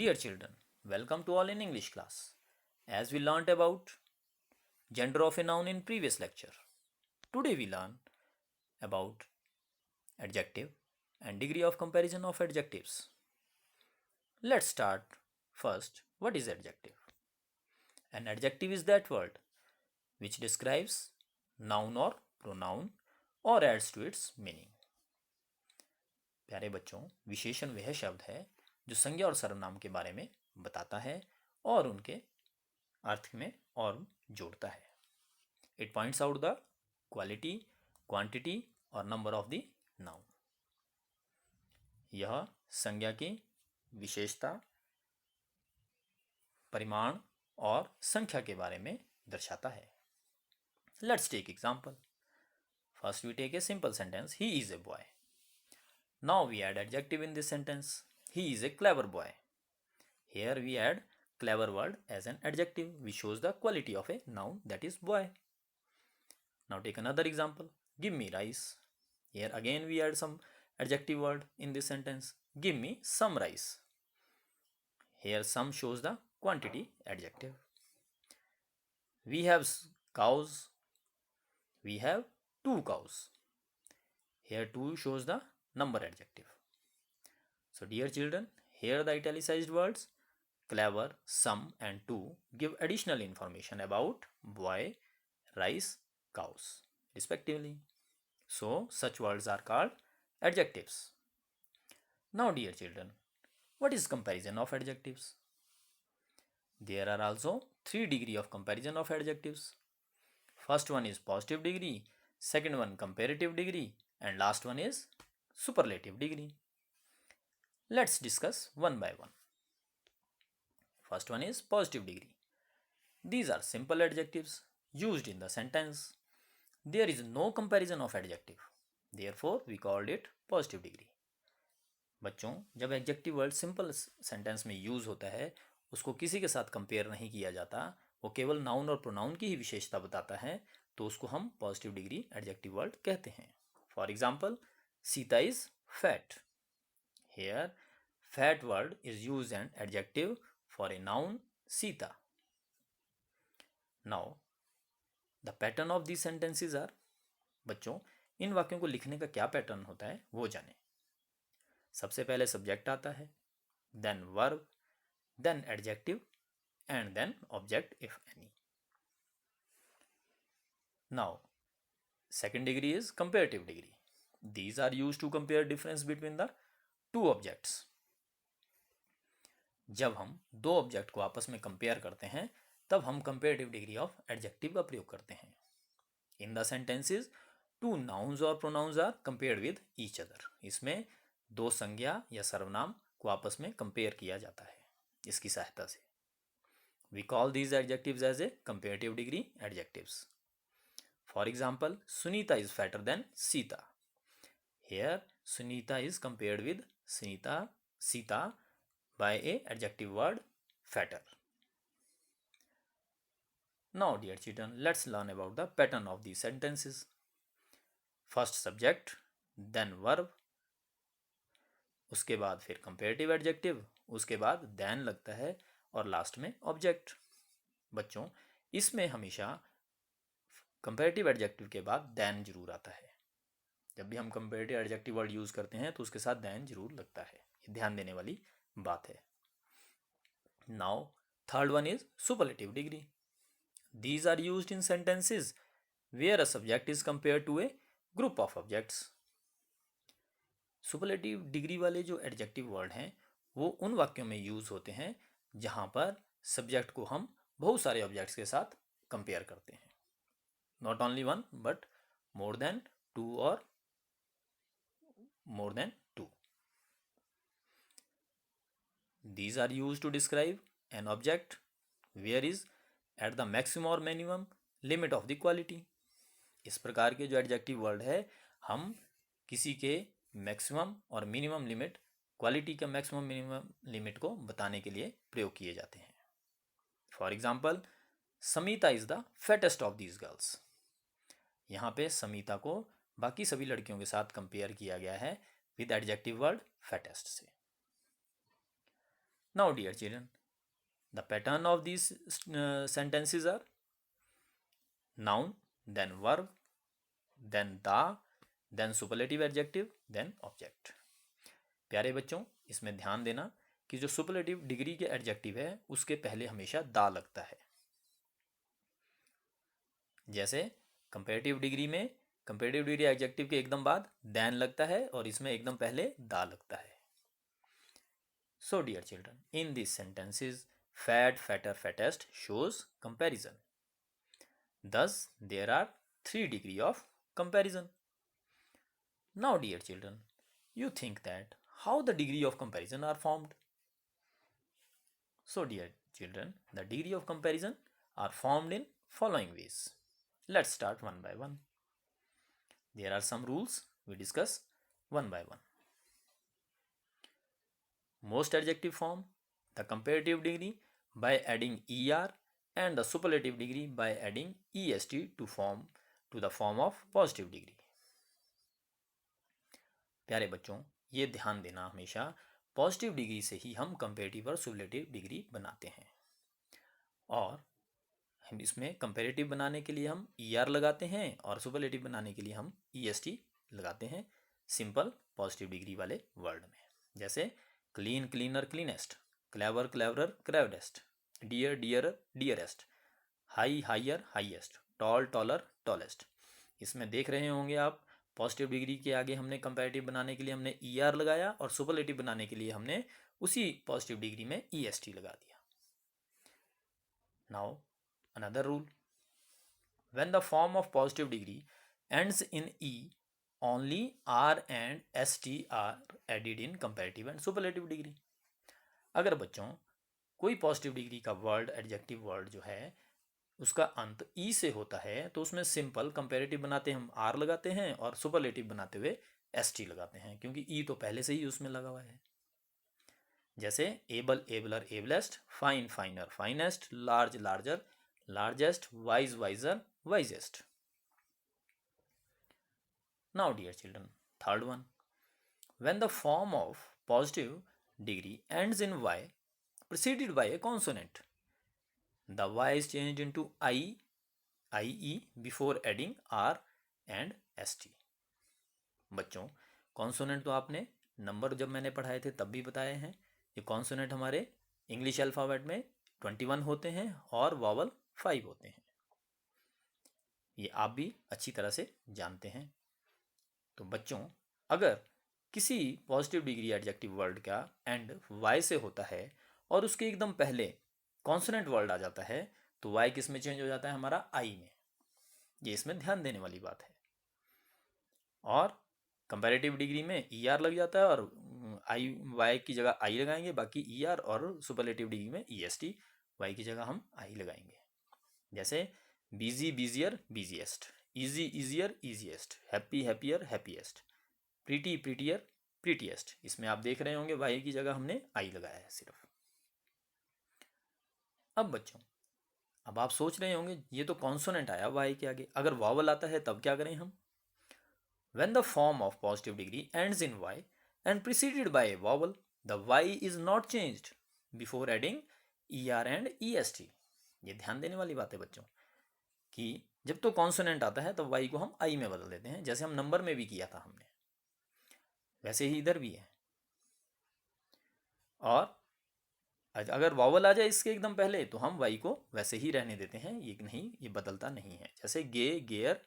Dear children, welcome to all in English class. As we learnt about gender of a noun in previous lecture, today we learn about adjective and degree of comparison of adjectives. Let's start first. What is adjective? An adjective is that word which describes noun or pronoun or adds to its meaning. प्यारे बच्चों, विशेषण वह शब्द है जो संज्ञा और सर्वनाम के बारे में बताता है और उनके अर्थ में और जोड़ता है. It points out the quality, quantity और नंबर ऑफ द नाउन. यह संज्ञा की विशेषता, परिमाण और संख्या के बारे में दर्शाता है. Let's take example. First we take a simple sentence, he is a boy. Now we add adjective in this sentence, he is a clever boy. Here we add clever word as an adjective which shows the quality of a noun, that is boy. Now take another example. Give me rice. Here again we add some adjective word in this sentence. Give me some rice. Here some shows the quantity adjective. We have cows. We have 2 cows. Here 2 shows the number adjective. So dear children, here the italicized words clever, some and 2 give additional information about boy, rice, cows respectively. So such words are called adjectives. Now dear children, what is comparison of adjectives? There are also 3 degree of comparison of adjectives. First one is positive degree, second one comparative degree, and last one is superlative degree. Let's discuss one by one. First one is positive degree. These are simple adjectives used in the sentence. There is no comparison of adjective. Therefore, we called it positive degree. बच्चों, जब adjective word simple sentence में use होता है, उसको किसी के साथ compare नहीं किया जाता, वो केवल नाउन और प्रोनाउन की ही विशेषता बताता है, तो उसको हम पॉजिटिव डिग्री एडजेक्टिव वर्ड कहते हैं. For example, Sita is fat. Here fat word is use an adjective for a noun Sita. Now the pattern of these sentences are, बच्चों इन वाक्यों को लिखने का क्या पैटर्न होता है वो जाने. सबसे पहले सब्जेक्ट आता है, then verb, then adjective and then object if any. Now second degree is comparative degree. These are used to compare difference between the two objects. जब हम दो ऑब्जेक्ट को आपस में कंपेयर करते हैं तब हम कंपेरेटिव डिग्री ऑफ एडजेक्टिव का प्रयोग करते हैं. इन द सेंटेंसेस 2 नाउन्स और pronouns are compared with each other. इसमें 2 संज्ञा या सर्वनाम को आपस में कंपेयर किया जाता है इसकी सहायता से. We call these adjectives as a comparative degree adjectives. For example, Sunita is fatter than Sita. Here Sunita is compared with Sita by a adjective word fatter. Now dear children, let's learn about the pattern of these sentences. First subject, then verb, उसके बाद फिर comparative adjective, उसके बाद then लगता है और last में object. बच्चों इसमें हमेशा comparative adjective के बाद then जरूर आता है. जब भी हम comparative adjective word यूज करते हैं तो उसके साथ then जरूर लगता है. ये ध्यान देने वाली बात है. Now third one is superlative degree. These are used in sentences where a subject is compare to a group of objects. Superlative degree वाले जो एडजेक्टिव वर्ड हैं वो उन वाक्यों में यूज होते हैं जहां पर सब्जेक्ट को हम बहुत सारे ऑब्जेक्ट्स के साथ कंपेयर करते हैं. Not only one but more than 2 और more than 2. These are used to describe an object where is at the maximum or minimum limit of the quality. इस प्रकार के जो एडजेक्टिव वर्ड है हम किसी के मैक्सिमम और मिनिमम लिमिट, क्वालिटी का मैक्सिमम मिनिमम लिमिट को बताने के लिए प्रयोग किए जाते हैं. For example, Samita is the fattest of these girls. यहाँ पे समीता को बाकी सभी लड़कियों के साथ कंपेयर किया गया है विद एडजेक्टिव वर्ड फैटेस्ट से. Now, dear children, the pattern of these sentences are noun, then verb, then the, then superlative adjective, then object. प्यारे बच्चों, इसमें ध्यान देना कि जो सुपरलेटिव डिग्री के एडजेक्टिव है उसके पहले हमेशा दा लगता है। जैसे कंपेरेटिव डिग्री में कंपेरेटिव डिग्री एडजेक्टिव के एकदम बाद देन लगता है और इसमें एकदम पहले दा लगता है। So dear children, in this sentences fat, fatter, fattest shows comparison. Thus, there are 3 degrees of comparison. Now, dear children, you think that how the degree of comparison are formed? So, dear children, the degree of comparison are formed in following ways. Let's start one by one. There are some rules we discuss one by one. Most adjective form the comparative degree by adding er and the superlative degree by adding est to the form of positive degree. प्यारे बच्चों, ये ध्यान देना हमेशा positive degree से ही हम comparative और superlative degree बनाते हैं। और हम इसमें कंपेरेटिव बनाने के लिए हम er लगाते हैं और सुपरलेटिव बनाने के लिए हम est लगाते हैं सिंपल पॉजिटिव डिग्री वाले वर्ड में। जैसे clean, cleaner, cleanest, clever, cleverer, cleverest, dear, dearer, dearest, high, higher, highest, tall, taller, tallest. इसमें देख रहे होंगे आप पॉजिटिव डिग्री के आगे हमने कंपैरेटिव बनाने के लिए हमने er लगाया और सुपरलेटिव बनाने के लिए हमने उसी पॉजिटिव डिग्री में est लगा दिया। Now another rule, when the form of positive degree ends in e, only r and st are added in comparative and superlative degree. अगर बच्चों कोई पॉजिटिव डिग्री का वर्ड, एडजेक्टिव वर्ड जो है उसका अंत ई से होता है तो उसमें सिंपल कंपेरेटिव बनाते हम आर लगाते हैं और सुपरलेटिव बनाते हुए एस टी लगाते हैं, क्योंकि ई तो पहले से ही उसमें लगा हुआ है। जैसे able, abler, ablest, fine, finer, finest, large, larger, largest, wise, wiser, wisest. Now, dear children, third one, when the form of positive degree ends in y preceded by a consonant, the y is changed into ie before adding r and st. बच्चों, consonant तो आपने number जब मैंने पढ़ाए थे तब भी बताए हैं। ये कॉन्सोनेंट हमारे इंग्लिश अल्फ़ाबेट में 21 होते हैं और वावल 5 होते हैं। ये आप भी अच्छी तरह से जानते हैं। तो बच्चों, अगर किसी पॉजिटिव डिग्री एडजेक्टिव वर्ड का एंड y से होता है और उसके एकदम पहले कॉन्सोनेंट वर्ड आ जाता है तो y किस में चेंज हो जाता है? हमारा i में। ये इसमें ध्यान देने वाली बात है। और कंपैरेटिव डिग्री में er लग जाता है और y की जगह i लगाएंगे, बाकी er, और सुपरलेटिव डिग्री में est, y की जगह हम i लगाएंगे। जैसे busy, busier, busiest, easy, easier, easiest, happy, happier, happiest, pretty, prettier, prettiest. इसमें आप देख रहे होंगे वाई की जगह हमने आई लगाया है सिर्फ। अब बच्चों, अब आप सोच रहे होंगे ये तो कॉन्सोनेंट आया वाई के आगे, अगर वावल आता है तब क्या करें हम? When the form of positive degree ends in y and preceded by a vowel, the y is not changed before adding er and est। ये ध्यान देने वाली बात है बच्चों कि जब तो कॉन्सोनेंट आता है तो वाई को हम आई में बदल देते हैं, जैसे हम नंबर में भी किया था हमने, वैसे ही इधर भी है। और अगर वावल आ जाए इसके एकदम पहले तो हम वाई को वैसे ही रहने देते हैं, ये नहीं, ये बदलता नहीं है। जैसे गे, गेयर,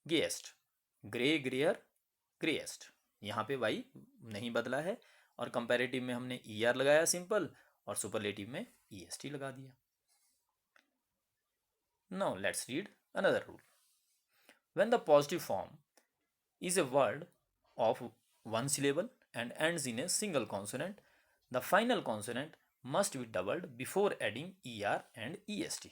गेएस्ट, ग्रे, ग्रेयर, ग्रेएस्ट, यहाँ पे वाई नहीं बदला है और कंपैरेटिव में हमने er लगाया सिंपल और सुपरलेटिव में est लगा दिया। Now let's read another rule. When the positive form is a word of one syllable and ends in a single consonant, the final consonant must be doubled before adding er and est.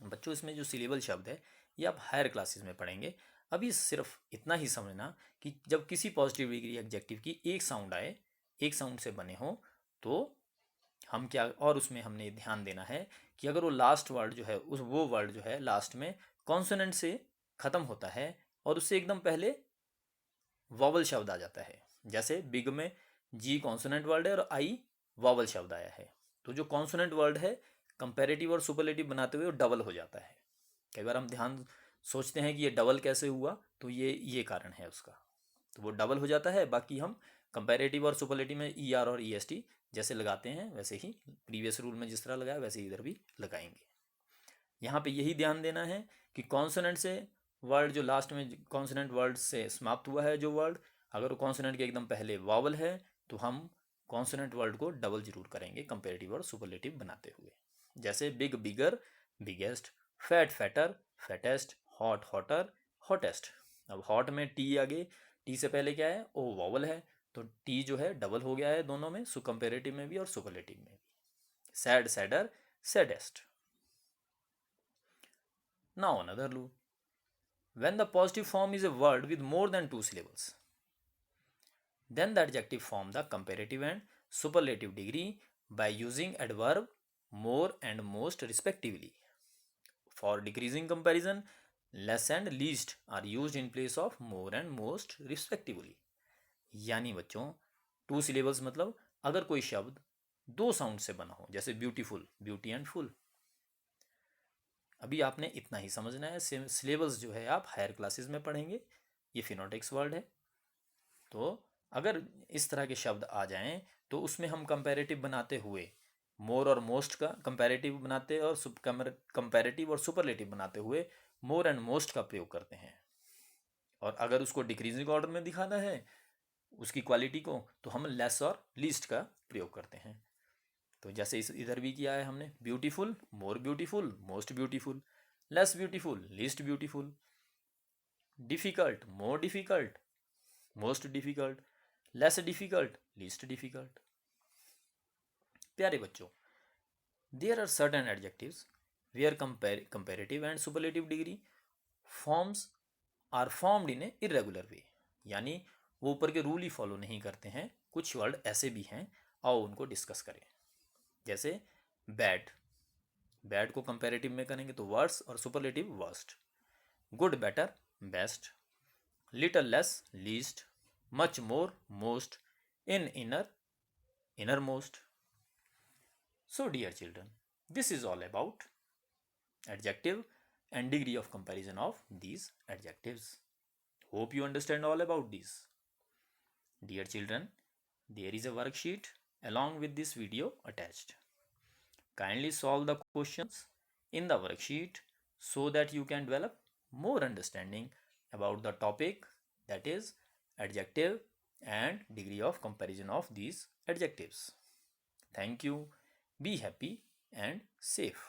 बच्चों, इसमें जो syllable शब्द है ये आप higher classes में पढ़ेंगे। अभी सिर्फ इतना ही समझना कि जब किसी पॉजिटिव डिग्री एडजेक्टिव की एक साउंड आए, एक साउंड से बने हो, तो हम क्या, और उसमें हमने ध्यान देना है कि अगर वो लास्ट वर्ड जो है वो वर्ड जो है लास्ट में कॉन्सोनेंट से ख़त्म होता है और उससे एकदम पहले वॉवल शब्द आ जाता है। जैसे बिग में जी कॉन्सोनेंट वर्ड है और आई वॉवल शब्द आया है। तो जो कॉन्सोनेंट वर्ड है कंपैरेटिव और सुपरलेटिव बनाते हुए वो डबल हो जाता है। कई बार हम ध्यान सोचते हैं कि ये डबल कैसे हुआ, तो ये कारण है उसका। तो वो डबल हो जाता है। बाकी हम कंपैरेटिव और सुपरलेटिव में ई आर और ई एस टी जैसे लगाते हैं वैसे ही प्रीवियस रूल में जिस तरह लगाया वैसे ही इधर भी लगाएंगे। यहाँ पे यही ध्यान देना है कि कॉन्सोनेंट से वर्ड जो लास्ट में कॉन्सोनेंट वर्ड से समाप्त हुआ है जो वर्ड, अगर वो कॉन्सोनेंट के एकदम पहले वावल है तो हम कॉन्सोनेंट वर्ड को डबल जरूर करेंगे कंपेरेटिव और सुपरलेटिव बनाते हुए। जैसे big bigger, biggest, fat fatter, fattest, hot hotter, hottest. अब हॉट में टी आगे, टी से पहले क्या है, ओ वावल है, तो टी जो है डबल हो गया है दोनों में, कंपेरेटिव में भी और सुपरलेटिव में भी। Sad, sadder, saddest. Now another rule. When the positive form is a word with more than two syllables, then the adjective form the comparative and superlative degree by using adverb more and most respectively. For decreasing comparison, less and least are used in place of more and most respectively. यानी बच्चों, to syllables मतलब अगर कोई शब्द दो sound से बना हो, जैसे ब्यूटीफुल, ब्यूटी एंड फुल। अभी आपने इतना ही समझना है। सिलेबस जो है आप हायर क्लासेस में पढ़ेंगे। ये फिनोटेक्स वर्ड है। तो अगर इस तरह के शब्द आ जाएं तो उसमें हम कंपैरेटिव बनाते हुए मोर और मोस्ट का कंपैरेटिव बनाते और कंपैरेटिव और सुपरलेटिव बनाते हुए मोर एंड मोस्ट का प्रयोग करते हैं। और अगर उसको डिक्रीजिंग ऑर्डर में दिखाना है उसकी क्वालिटी को, तो हम लेस और लीस्ट का प्रयोग करते हैं। तो जैसे इस इधर भी किया है हमने, beautiful, more beautiful, most beautiful, less beautiful, least beautiful, difficult, more difficult, most difficult, less difficult, least difficult. प्यारे बच्चों, there are certain adjectives where comparative and superlative degree forms are formed in a irregular way. यानी वो ऊपर के rule ही follow नहीं करते हैं। कुछ वर्ड ऐसे भी हैं, आओ उनको डिस्कस करें। जैसे बैड, बैड को कंपैरेटिव में करेंगे तो वर्स और superlative worst. Good, better, best. Little less, least. Much more, most. In, inner, innermost. So dear children, this is all about adjective and degree of comparison of these adjectives. Hope you understand all about this. Dear children, there is a worksheet along with this video attached. Kindly solve the questions in the worksheet so that you can develop more understanding about the topic, that is adjective and degree of comparison of these adjectives. Thank you. Be happy and safe.